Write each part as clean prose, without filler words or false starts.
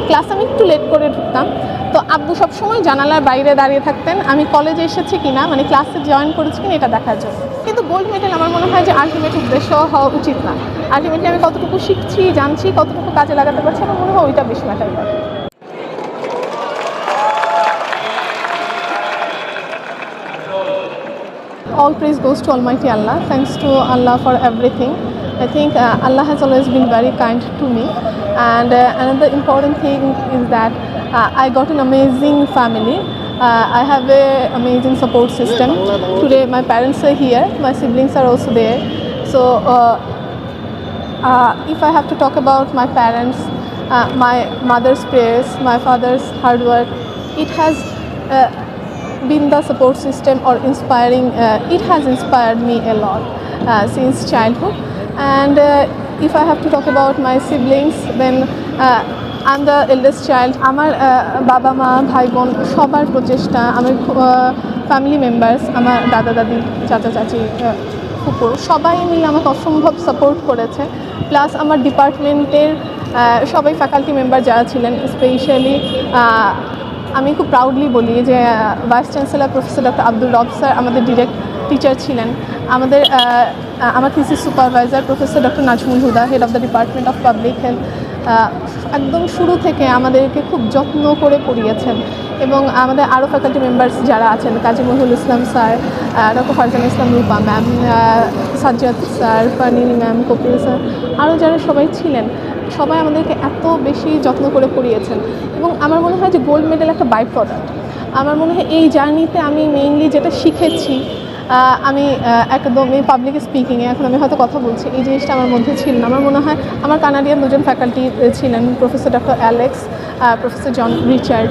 Class আমি একটু late করে ঢুকতাম। তো আব্বু সবসময় জানালার বাইরে দাঁড়িয়ে থাকতেন আমি কলেজে এসেছি কিনা, মানে ক্লাসে জয়েন করেছি কিনা এটা দেখার জন্য। কিন্তু গোল্ড মেডেল আমার মনে হয় যে আলটিমেট উদ্দেশ্য হওয়া উচিত না। আলটিমেটলি আমি কতটুকু শিখছি, জানছি, কতটুকু কাজে লাগাতে পারছি, আমার মনে হয় ওইটা বেশি ম্যাটার করে। All praise goes to Almighty Allah. Thanks to Allah for everything. I think Allah has always been very kind to me. And another important thing is that I got an amazing family. I have an amazing support system. Today my parents are here, my siblings are also there. So if I have to talk about my parents, my mother's prayers, my father's hard work, it has been the support system or inspiring. It has inspired me a lot since childhood. And if I have to talk about my siblings, then I'm the eldest child. আমার বাবা মা ভাই বোন সবার প্রচেষ্টা, আমার family members, আমার দাদা দাদি চাচা চাচি ফুপু সবাই মিলে আমাকে অসম্ভব সাপোর্ট করেছে। প্লাস আমার ডিপার্টমেন্টের সবাই ফ্যাকাল্টি মেম্বার যারা ছিলেন, স্পেশালি আমি খুব প্রাউডলি বলি যে vice chancellor professor doctor Abdul রব স্যার আমাদের ডিরেক্ট টিচার ছিলেন। আমার thesis supervisor professor doctor Nazmul Huda, head of the department of public health, একদম শুরু থেকে আমাদেরকে খুব যত্ন করে পড়িয়েছেন। এবং আমাদের আরও ফ্যাকাল্টি মেম্বার্স যারা আছেন, Kazi Mohiul Islam sir, doctor Farzana Islam Rupa ma'am, Sajjad sir, Farnini ma'am, Kapil sir, আরও যারা সবাই ছিলেন, সবাই আমাদেরকে এত বেশি যত্ন করে পড়িয়েছেন। এবং আমার মনে হয় যে গোল্ড মেডেল একটা বাই প্রোডাক্ট। আমার মনে হয় এই জার্নিতে আমি মেইনলি যেটা শিখেছি, আমি একদমই পাবলিক স্পিকিংয়ে এখন আমি হয়তো কথা বলছি, এই জিনিসটা আমার মধ্যে ছিল না। আমার মনে হয় আমার কানাডিয়ান দুজন ফ্যাকাল্টি ছিলেন, professor doctor Alex, professor John Richard,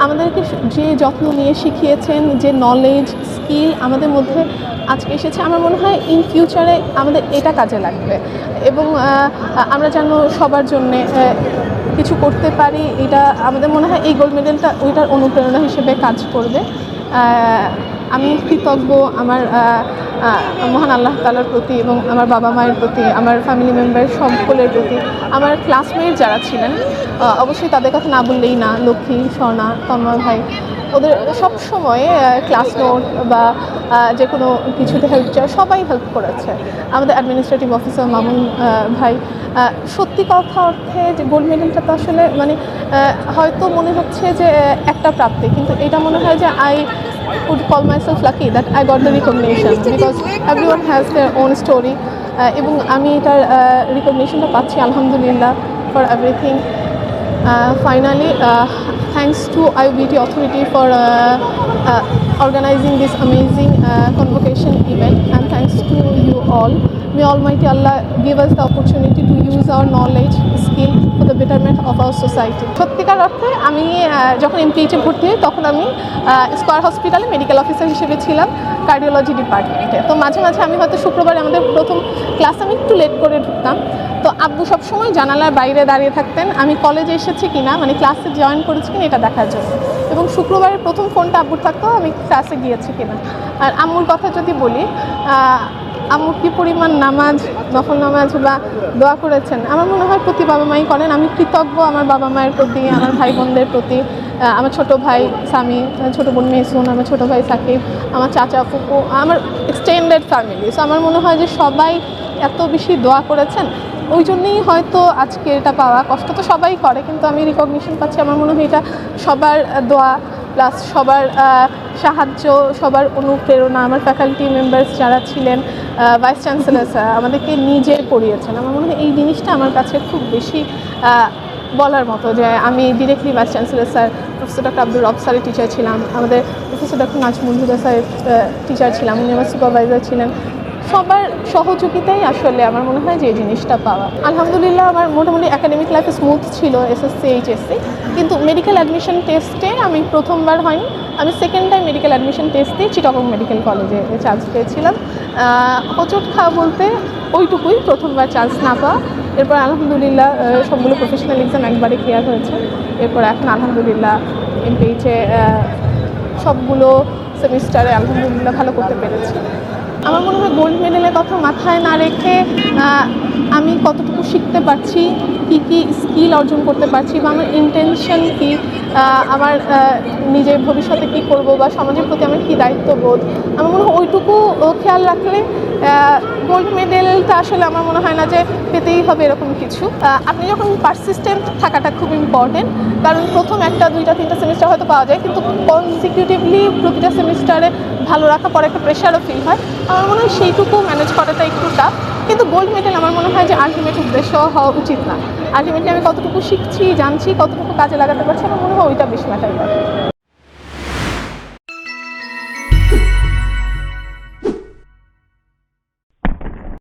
আমাদেরকে যে যত্ন নিয়ে শিখিয়েছেন, যে নলেজ স্কিল আমাদের মধ্যে আজকে এসেছে, আমার মনে হয় ইন ফিউচারে আমাদের এটা কাজে লাগবে। এবং আমরা যেন সবার জন্যে কিছু করতে পারি, এটা আমাদের মনে হয় এই গোল্ড মেডেলটা ওইটার অনুপ্রেরণা হিসেবে কাজ করবে। আমি কৃতজ্ঞ আমার মহান আল্লাহ তাআলার প্রতি এবং আমার বাবা মায়ের প্রতি, আমার ফ্যামিলি মেম্বার সকলের প্রতি, আমার ক্লাসমেট যারা ছিলেন, অবশ্যই তাদের কথা না বললেই না, লক্ষ্মী, স্বর্ণা, তন্ময় ভাই, ওদের সব সময় ক্লাস নোট বা যে কোনো কিছুতে হেল্প চায়, সবাই হেল্প করেছে। আমাদের অ্যাডমিনিস্ট্রেটিভ অফিসার মামুন ভাই, সত্যি কথা অর্থে যে গোল্ড মেডেলটা তো আসলে মানে হয়তো মনে হচ্ছে যে একটা প্রাপ্তি, কিন্তু এটা মনে হয় যে I would call myself lucky that I got the recognition because everyone has their own story. এবং আমি এটার রিকগনিশনটা পাচ্ছি আলহামদুলিল্লাহ for everything. Finally, thanks to IUBT authority for organizing this amazing convocation event, and thanks to you all. May Almighty Allah give us the opportunity to use our knowledge, skill for the betterment of our society. সত্যিকার অর্থে আমি যখন এমপিএইচে ভর্তি হই তখন আমি square হসপিটালে medical officer হিসেবে ছিলাম, কার্ডিওলজি ডিপার্টমেন্টে। তো মাঝে মাঝে আমি হয়তো শুক্রবারে আমাদের প্রথম ক্লাস আমি একটু লেট করে ঢুকতাম। তো আব্বু সবসময় জানালার বাইরে দাঁড়িয়ে থাকতেন আমি কলেজে এসেছি কিনা, মানে ক্লাসে জয়েন করেছি কিনা এটা দেখার জন্য। এবং শুক্রবারের প্রথম ফোনটা আব্বুর থাকতো আমি ক্লাসে গিয়েছি কিনা। আর আম্মুর কথা যদি বলি, আম্মু কী পরিমাণ নামাজ, নফল নামাজ বা দোয়া করেছেন, আমার মনে হয় প্রতি বাবা মাই করেন। আমি কৃতজ্ঞ আমার বাবা মায়ের প্রতি, আমার ভাই বোনদের প্রতি, আমার ছোটো ভাই সামি, ছোটো বোন মেসুন, আমার ছোটো ভাই সাকিব, আমার চাচা ফুপু, আমার এক্সটেন্ডেড ফ্যামিলি। সো আমার মনে হয় যে সবাই এত বেশি দোয়া করেছেন, ওই জন্যই হয়তো আজকে এটা পাওয়া। কষ্ট তো সবাই করে, কিন্তু আমি রিকগনিশন পাচ্ছি। আমার মনে হয় এটা সবার দোয়া প্লাস সবার সাহায্য, সবার অনুপ্রেরণা। আমার ফ্যাকাল্টি মেম্বার্স যারা ছিলেন, ভাইস চ্যান্সেলর স্যার আমাদেরকে নিজে পড়িয়েছেন। আমার মনে হয় এই জিনিসটা আমার কাছে খুব বেশি বলার মতো, যে আমি directly vice chancellor sir professor doctor Abdul রব স্যারের টিচার ছিলাম, আমাদের প্রফেসর ডক্টর নাজমুল হুদা স্যারের টিচার ছিলাম, উনি আমার সুপারভাইজার ছিলেন। সবার সহযোগিতাই আসলে আমার মনে হয় যে এই জিনিসটা পাওয়া। আলহামদুলিল্লাহ আমার মোটামুটি একাডেমিক লাইফে স্মুথ ছিল, এসএসসি এইচএসসি, কিন্তু মেডিকেল অ্যাডমিশন টেস্টে আমি প্রথমবার হয়নি, আমি second time medical admission test দিয়ে চিটাগং মেডিকেল কলেজে চান্স পেয়েছিলাম। হোঁচট খাওয়া বলতে ওইটুকুই, প্রথমবার চান্স না পাওয়া। এরপর আলহামদুলিল্লাহ সবগুলো প্রফেশনাল এক্সাম একবারে ক্লিয়ার হয়েছে। এরপর এখন আলহামদুলিল্লাহ এমপিএইচে সবগুলো সেমিস্টারে আলহামদুলিল্লাহ ভালো করতে পেরেছি। আমার মনে হয় গোল্ড মেডেলের কথা মাথায় না রেখে আমি কতটুকু শিখতে পারছি, কী কী স্কিল অর্জন করতে পারছি, বা আমার ইন্টেনশন কী, আমার নিজের ভবিষ্যতে কী করব, বা সমাজের প্রতি আমার কী দায়িত্ববোধ, আমার মনে হয় ওইটুকু খেয়াল রাখলে গোল্ড মেডেলটা আসলে আমার মনে হয় না যে পেতেই হবে এরকম কিছু। আপনি যখন পারসিস্টেন্ট থাকাটা খুব ইম্পর্টেন্ট, কারণ প্রথম 1টা 2টা 3টা সেমিস্টার হয়তো পাওয়া যায়, কিন্তু কনসিকিউটিভলি প্রতিটা সেমিস্টারে ভালো রাখার পর একটা প্রেশারও ফিল হয়। আমার মনে হয় সেইটুকু ম্যানেজ করাটা একটু টাফ। কিন্তু গোল্ড মেডেল আমার মনে হয় যে আলটিমেট উদ্দেশ্য হওয়া উচিত না। আলটিমেটলি আমি কতটুকু শিখছি, জানছি, কতটুকু কাজে লাগাতে পারছি, আমার মনে হয় ওইটা বেশি ম্যাটার করে।